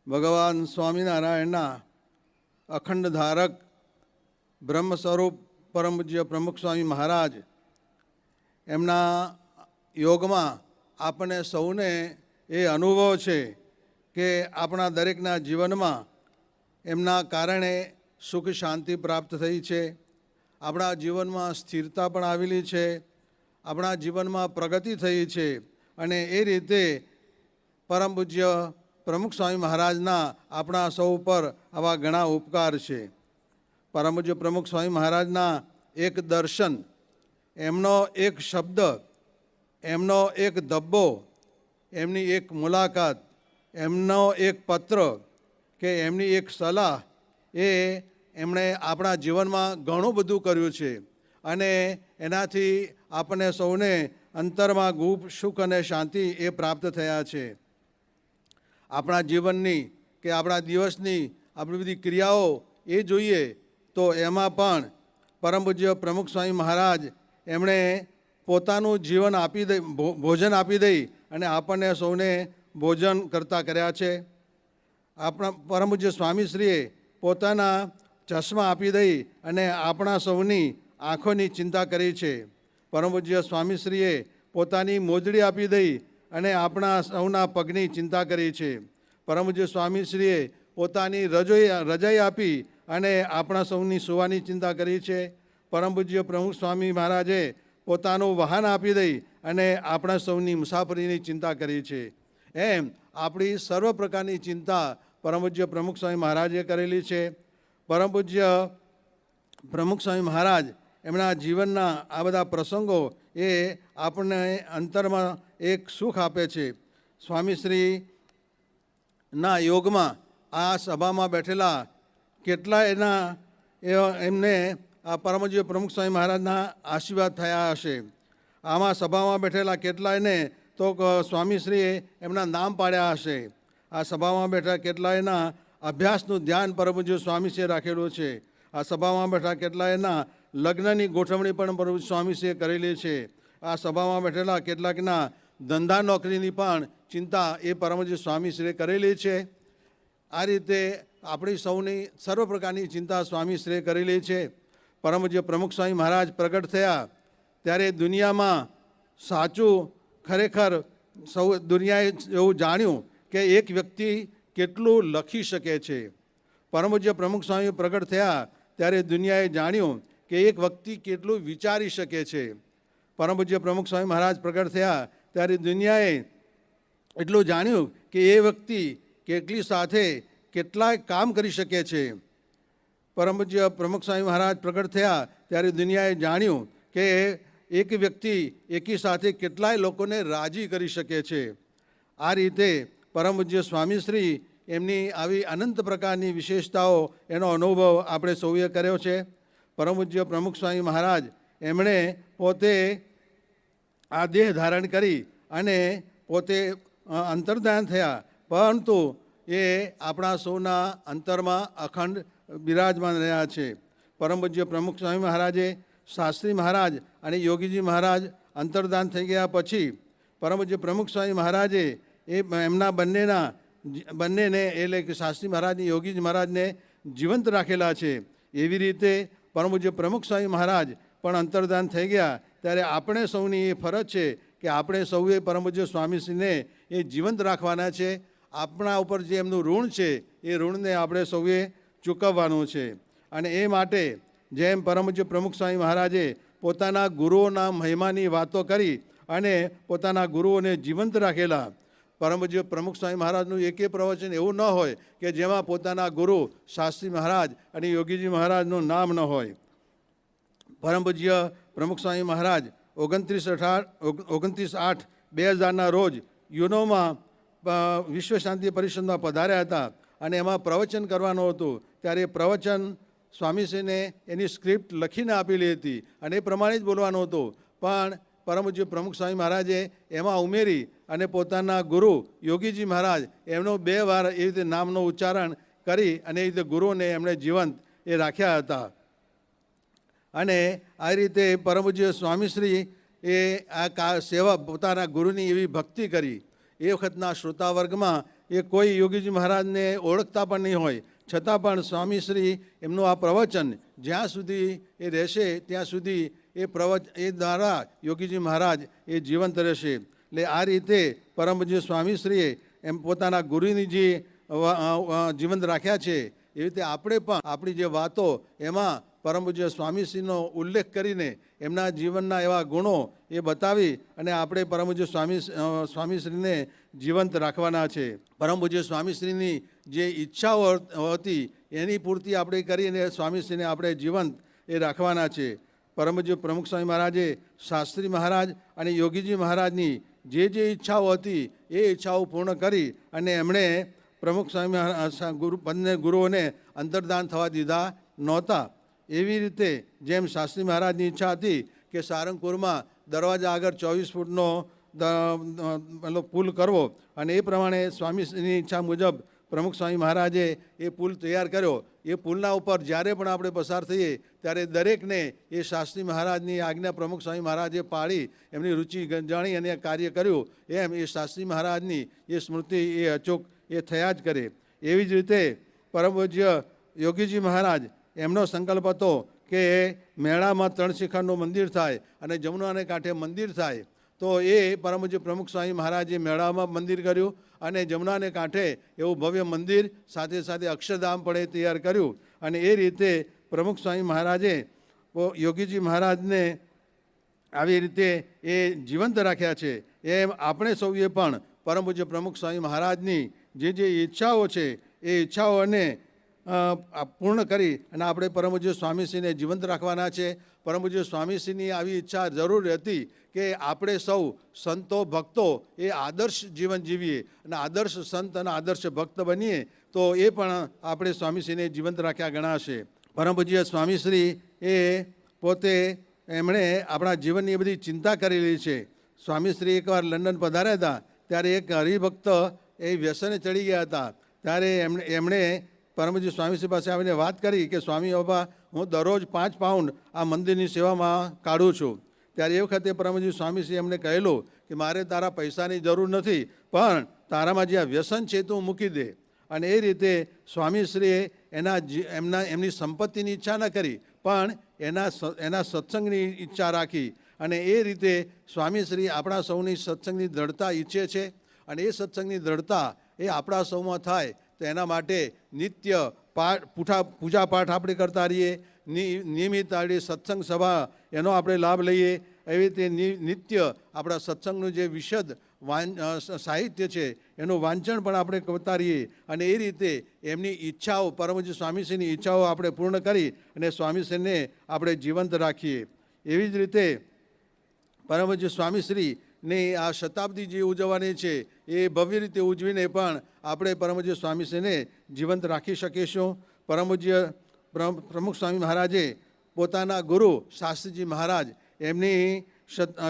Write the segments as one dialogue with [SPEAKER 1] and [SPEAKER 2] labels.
[SPEAKER 1] ભગવાન સ્વામિનારાયણના અખંડ ધારક બ્રહ્મ સ્વરૂપ પરમ પૂજ્ય પ્રમુખ સ્વામી મહારાજ એમના યોગમાં આપણને સૌને એ અનુભવ છે કે આપણા દરેકના જીવનમાં એમના કારણે સુખ શાંતિ પ્રાપ્ત થઈ છે, આપણા જીવનમાં સ્થિરતા પણ આવેલી છે, આપણા જીવનમાં પ્રગતિ થઈ છે. અને એ રીતે પરમ પૂજ્ય પ્રમુખ સ્વામી મહારાજના આપણા સૌ ઉપર આવા ઘણા ઉપકાર છે. પરમ પૂજ્ય પ્રમુખ સ્વામી મહારાજના એક દર્શન, એમનો એક શબ્દ, એમનો એક ધબ્બો, એમની એક મુલાકાત, એમનો એક પત્ર કે એમની એક સલાહ, એ એમણે આપણા જીવનમાં ઘણું બધું કર્યું છે. અને એનાથી આપણને સૌને અંતરમાં ગુપ સુખ અને શાંતિ એ પ્રાપ્ત થયા છે. આપણા જીવનની કે આપણા દિવસની આપણી બધી ક્રિયાઓ એ જોઈએ તો એમાં પણ પરમ પૂજ્ય પ્રમુખ સ્વામી મહારાજ એમણે પોતાનું જીવન આપી દઈ, ભોજન આપી દઈ અને આપણને સૌને ભોજન કરતા કર્યા છે. આપણા પરમ પૂજ્ય સ્વામીશ્રીએ પોતાના ચશ્મા આપી દઈ અને આપણા સૌની આંખોની ચિંતા કરી છે. પરમ પૂજ્ય સ્વામીશ્રીએ પોતાની મોજડી આપી દઈ અને આપણા સૌના પગની ચિંતા કરી છે. પરમ પૂજ્ય સ્વામીશ્રીએ પોતાની રજાઈ આપી અને આપણા સૌની સુવાની ચિંતા કરી છે. પરમ પૂજ્ય પ્રમુખ સ્વામી મહારાજે પોતાનું વાહન આપી દઈ અને આપણા સૌની મુસાફરીની ચિંતા કરી છે. એમ આપણી સર્વ પ્રકારની ચિંતા પરમ પૂજ્ય પ્રમુખ સ્વામી મહારાજે કરેલી છે. પરમ પૂજ્ય પ્રમુખ સ્વામી મહારાજ એમના જીવનના આ બધા પ્રસંગો એ આપણને અંતરમાં એક સુખ આપે છે. સ્વામીશ્રીના યોગમાં આ સભામાં બેઠેલા કેટલા એમને આ પરમ પૂજ્ય પ્રમુખ સ્વામી મહારાજના આશીર્વાદ થયા હશે. આમાં સભામાં બેઠેલા કેટલાયને તો સ્વામીશ્રીએ એમના નામ પાડ્યા હશે. આ સભામાં બેઠા કેટલાયના અભ્યાસનું ધ્યાન પરમ પૂજ્ય સ્વામીશ્રીએ રાખેલું છે. આ સભામાં બેઠા કેટલાયના લગ્નની ગોઠવણી પણ પરમ પૂજ્ય સ્વામીશ્રીએ કરેલી છે. આ સભામાં બેઠેલા કેટલાકના ધંધા નોકરીની પણ ચિંતા એ પરમ પૂજ્ય સ્વામીશ્રીએ કરેલી છે. આ રીતે આપણી સૌની સર્વ પ્રકારની ચિંતા સ્વામીશ્રીએ કરેલી છે. પરમ પૂજ્ય પ્રમુખ સ્વામી મહારાજ પ્રગટ થયા ત્યારે દુનિયામાં સાચું ખરેખર સૌ દુનિયાએ એવું જાણ્યું કે એક વ્યક્તિ કેટલું લખી શકે છે. પરમ પૂજ્ય પ્રમુખ સ્વામી પ્રગટ થયા ત્યારે દુનિયાએ જાણ્યું કે એક વ્યક્તિ કેટલું વિચારી શકે છે. પરમ પૂજ્ય પ્રમુખ સ્વામી મહારાજ પ્રગટ થયા ત્યારે દુનિયાએ એટલું જાણ્યું કે એ વ્યક્તિ કેટલી સાથે કેટલાય કામ કરી શકે છે. પરમ પૂજ્ય પ્રમુખ સ્વામી મહારાજ પ્રગટ થયા ત્યારે દુનિયાએ જાણ્યું કે એક વ્યક્તિ એકી સાથે કેટલાય લોકોને રાજી કરી શકે છે. આ રીતે પરમ પૂજ્ય સ્વામીશ્રી એમની આવી અનંત પ્રકારની વિશેષતાઓ એનો અનુભવ આપણે સૌએ કર્યો છે. પરમ પૂજ્ય પ્રમુખ સ્વામી મહારાજ એમણે પોતે આ દેહ ધારણ કરી અને પોતે અંતર્ધાન થયા, પરંતુ એ આપણા સૌના અંતરમાં અખંડ બિરાજમાન રહ્યા છે. પરમ પૂજ્ય પ્રમુખ સ્વામી મહારાજે શાસ્ત્રી મહારાજ અને યોગીજી મહારાજ અંતર્ધાન થઈ ગયા પછી પરમ પૂજ્ય પ્રમુખ સ્વામી મહારાજે એમના બંનેને એટલે કે શાસ્ત્રી મહારાજને યોગીજી મહારાજને જીવંત રાખેલા છે. એવી રીતે પરમ પૂજ્ય પ્રમુખ સ્વામી મહારાજ પણ અંતર્ધાન થઈ ગયા ત્યારે આપણે સૌની એ ફરજ છે કે આપણે સૌએ પરમ પૂજ્ય સ્વામીશ્રીને એ જીવંત રાખવાના છે. આપણા ઉપર જે એમનું ઋણ છે એ ઋણને આપણે સૌએ ચૂકવવાનું છે. અને એ માટે જેમ પરમ પૂજ્ય પ્રમુખ સ્વામી મહારાજે પોતાના ગુરુઓના મહિમાની વાતો કરી અને પોતાના ગુરુઓને જીવંત રાખેલા, પરમ પૂજ્ય પ્રમુખ સ્વામી મહારાજનું એકે પ્રવચન એવું ન હોય કે જેમાં પોતાના ગુરુ શાસ્ત્રી મહારાજ અને યોગીજી મહારાજનું નામ ન હોય. પરમ પૂજ્ય પ્રમુખ સ્વામી મહારાજ 29/8/2000 રોજ યુનોમાં વિશ્વ શાંતિ પરિષદમાં પધાર્યા હતા અને એમાં પ્રવચન કરવાનું હતું. ત્યારે પ્રવચન સ્વામીશ્રીને એની સ્ક્રિપ્ટ લખીને આપેલી હતી અને એ પ્રમાણે જ બોલવાનું હતું. પણ પરમ પૂજ્ય પ્રમુખ સ્વામી મહારાજે એમાં ઉમેરી અને પોતાના ગુરુ યોગીજી મહારાજ એમનો 2 વાર એ રીતે નામનું ઉચ્ચારણ કરી અને એ રીતે ગુરુને એમણે જીવંત એ રાખ્યા હતા. અને આ રીતે પરમ પૂજ્ય સ્વામીશ્રી એ આ સેવા પોતાના ગુરુની એવી ભક્તિ કરી. એ વખતના શ્રોતા વર્ગમાં એ કોઈ યોગીજી મહારાજને ઓળખતા પણ નહીં હોય, છતાં પણ સ્વામીશ્રી એમનું આ પ્રવચન જ્યાં સુધી એ રહેશે ત્યાં સુધી એ દ્વારા યોગીજી મહારાજ એ જીવંત રહેશે. એટલે આ રીતે પરમ પૂજ્ય સ્વામીશ્રીએ એમ પોતાના ગુરુની જે જીવંત રાખ્યા છે, એવી રીતે આપણે પણ આપણી જે વાતો એમાં પરમ પૂજ્ય સ્વામીશ્રીનો ઉલ્લેખ કરીને એમના જીવનના એવા ગુણો એ બતાવી અને આપણે પરમ પૂજ્ય સ્વામીશ્રીને જીવંત રાખવાના છે. પરમ પૂજ્ય સ્વામીશ્રીની જે ઈચ્છાઓ હતી એની પૂર્તિ આપણે કરીને સ્વામીશ્રીને આપણે જીવંત એ રાખવાના છે. પરમ પૂજ્ય પ્રમુખ સ્વામી મહારાજે શાસ્ત્રી મહારાજ અને યોગીજી મહારાજની જે ઈચ્છાઓ હતી એ ઈચ્છાઓ પૂર્ણ કરી અને એમણે પ્રમુખ સ્વામી બંને ગુરુઓને અંતર્ધાન થવા દીધા નહોતા. એવી રીતે જેમ શાસ્ત્રી મહારાજની ઈચ્છા હતી કે સારંગપુરમાં દરવાજા આગળ 24 ફૂટનો પુલ કરવો, અને એ પ્રમાણે સ્વામીની ઈચ્છા મુજબ પ્રમુખ સ્વામી મહારાજે એ પુલ તૈયાર કર્યો. એ પુલના ઉપર જ્યારે પણ આપણે પસાર થઈએ ત્યારે દરેકને એ શાસ્ત્રી મહારાજની આજ્ઞા પ્રમુખ સ્વામી મહારાજે પાળી એમની રુચિ જાણી અને કાર્ય કર્યું. એમ એ શાસ્ત્રી મહારાજની એ સ્મૃતિ એ અચૂક એ થયા જ કરે. એવી જ રીતે પરમ પૂજ્ય યોગીજી મહારાજ એમનો સંકલ્પ હતો કે મેળામાં 3 શિખરનું મંદિર થાય અને જમુનાને કાંઠે મંદિર થાય. તો એ પરમ પૂજ્ય પ્રમુખ સ્વામી મહારાજે મેળામાં મંદિર કર્યું અને જમુનાને કાંઠે એવું ભવ્ય મંદિર સાથે સાથે અક્ષરધામ પણ એ તૈયાર કર્યું. અને એ રીતે પ્રમુખ સ્વામી મહારાજે યોગીજી મહારાજને આવી રીતે એ જીવંત રાખ્યા છે. એમ આપણે સૌએ પણ પરમ પૂજ્ય પ્રમુખ સ્વામી મહારાજની જે ઈચ્છાઓ છે એ ઈચ્છાઓને પૂર્ણ કરી અને આપણે પરમ પૂજ્ય સ્વામીશ્રીને જીવંત રાખવાના છે. પરમ પૂજ્ય સ્વામીશ્રીની આવી ઈચ્છા જરૂર હતી કે આપણે સૌ સંતો ભક્તો એ આદર્શ જીવન જીવીએ અને આદર્શ સંત અને આદર્શ ભક્ત બનીએ, તો એ પણ આપણે સ્વામીશ્રીને જીવંત રાખ્યા ગણાશે. પરમ પૂજ્ય સ્વામીશ્રી એ પોતે એમણે આપણા જીવનની બધી ચિંતા કરેલી છે. સ્વામીશ્રી એકવાર લંડન પધાર્યા હતા ત્યારે એક હરિભક્ત એ વ્યસને ચડી ગયા હતા. ત્યારે એમણે પરમ પૂજ્ય સ્વામીશ્રી પાસે આવીને વાત કરી કે સ્વામી બાબા, હું દરરોજ 5 પાઉન્ડ આ મંદિરની સેવામાં કાઢું છું. ત્યારે એ વખતે પરમ પૂજ્ય સ્વામીશ્રી એમને કહેલું કે મારે તારા પૈસાની જરૂર નથી, પણ તારામાં જે આ વ્યસન છે તું મૂકી દે. અને એ રીતે સ્વામીશ્રીએ એમની સંપત્તિની ઈચ્છા ન કરી, પણ એના સત્સંગની ઈચ્છા રાખી. અને એ રીતે સ્વામીશ્રી આપણા સૌની સત્સંગની દ્રઢતા ઈચ્છે છે. અને એ સત્સંગની દ્રઢતા એ આપણા સૌમાં થાય તો એના માટે નિત્ય પૂજા પાઠ આપણે કરતા રહીએ, નિયમિત આપણી સત્સંગ સભા એનો આપણે લાભ લઈએ. એવી રીતે નિત્ય આપણા સત્સંગનું જે વિશદ સાહિત્ય છે એનું વાંચન પણ આપણે કરતા રહીએ. અને એ રીતે એમની ઈચ્છાઓ પરમ પૂજ્ય સ્વામીશ્રીની ઈચ્છાઓ આપણે પૂર્ણ કરી અને સ્વામીશ્રીને આપણે જીવંત રાખીએ. એવી જ રીતે પરમ પૂજ્ય સ્વામીશ્રીની આ શતાબ્દી જે ઉજવવાની છે એ ભવ્ય રીતે ઉજવીને પણ આપણે પરમ પૂજ્ય સ્વામીશ્રીને જીવંત રાખી શકીશું. પરમ પૂજ્ય પ્રમુખ સ્વામી મહારાજે પોતાના ગુરુ શાસ્ત્રીજી મહારાજ એમની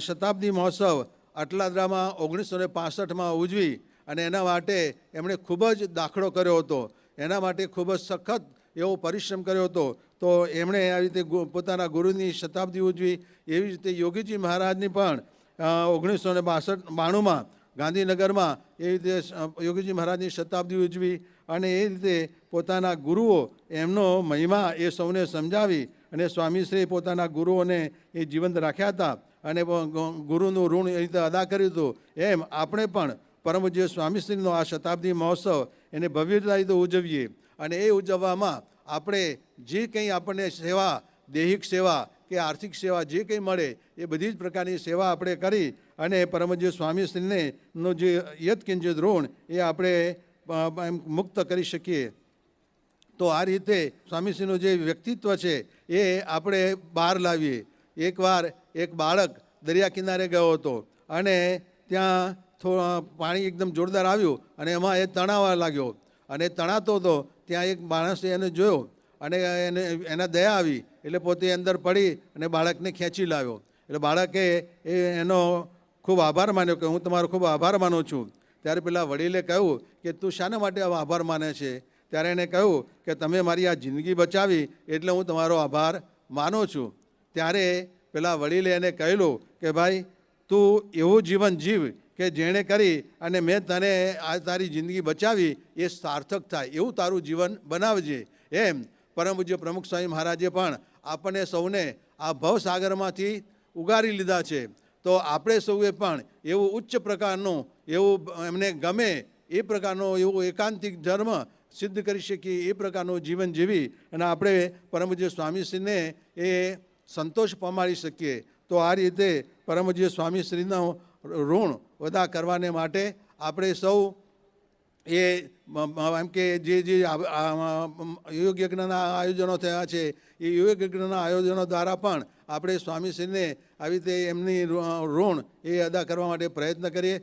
[SPEAKER 1] શતાબ્દી મહોત્સવ અટલાદરામાં 1965માં ઉજવી અને એના માટે એમણે ખૂબ જ દાખલો કર્યો હતો. એના માટે ખૂબ જ સખત એવો પરિશ્રમ કર્યો હતો. તો એમણે આવી રીતે પોતાના ગુરુની શતાબ્દી ઉજવી. એવી રીતે યોગીજી મહારાજની પણ 1992માં ગાંધીનગરમાં એ રીતે યોગીજી મહારાજની શતાબ્દી ઉજવી. અને એ રીતે પોતાના ગુરુઓ એમનો મહિમા એ સૌને સમજાવી અને સ્વામીશ્રી પોતાના ગુરુઓને એ જીવંત રાખ્યા હતા અને ગુરુનું ઋણ એ રીતે અદા કર્યું હતું. એમ આપણે પણ પરમ પૂજ્ય સ્વામીશ્રીનો આ શતાબ્દી મહોત્સવ એને ભવ્યતા રીતે ઉજવીએ. અને એ ઉજવવામાં આપણે જે કંઈ આપણને સેવા, દૈહિક સેવા કે આર્થિક સેવા જે કંઈ મળે એ બધી જ પ્રકારની સેવા આપણે કરી અને પરમ પૂજ્ય સ્વામીશ્રીને નો જે યત્કિંચિત ઋણ એ આપણે મુક્ત કરી શકીએ. તો આ રીતે સ્વામીશ્રીનું જે વ્યક્તિત્વ છે એ આપણે બહાર લાવીએ. એકવાર એક બાળક દરિયા કિનારે ગયો હતો અને ત્યાં પાણી એકદમ જોરદાર આવ્યું અને એમાં એ તણાવા લાગ્યો અને તણાતો હતો. ત્યાં એક માણસે એને જોયો અને એના દયા આવી એટલે પોતે અંદર પડી અને બાળકને ખેંચી લાવ્યો. એટલે બાળકે એનો ખૂબ આભાર માન્યો કે હું તમારો ખૂબ આભાર માનું છું. ત્યારે પેલા વડીલે કહ્યું કે તું શાના માટે આભાર માને છે? ત્યારે એને કહ્યું કે તમે મારી આ જિંદગી બચાવી એટલે હું તમારો આભાર માનું છું. ત્યારે પેલા વડીલે એને કહેલું કે ભાઈ તું એવું જીવન જીવ કે કે જેણે કરી અને મેં તને આ તારી જિંદગી બચાવી એ સાર્થક થાય એવું તારું જીવન બનાવજે. એમ પરમ પૂજ્ય પ્રમુખ સ્વામી મહારાજે પણ આપણને સૌને આ ભવસાગરમાંથી ઉગારી લીધા છે. તો આપણે સૌએ પણ એવું ઉચ્ચ પ્રકારનું એવું એમને ગમે એ પ્રકારનો એવું એકાંતિક ધર્મ સિદ્ધ કરી શકીએ એ પ્રકારનું જીવન જીવી અને આપણે પરમ પૂજ્ય સ્વામીશ્રીને એ સંતોષ પમાડી શકીએ. તો આ રીતે પરમ પૂજ્ય સ્વામીશ્રીનું ઋણ અદા કરવાને માટે આપણે સૌ એ એમ કે જે યોગ યજ્ઞના આયોજનો થયા છે એ યોગ યજ્ઞના આયોજનો દ્વારા પણ આપણે સ્વામીશ્રીને આવી રીતે એમની ઋણ એ અદા કરવા માટે પ્રયત્ન કરીએ.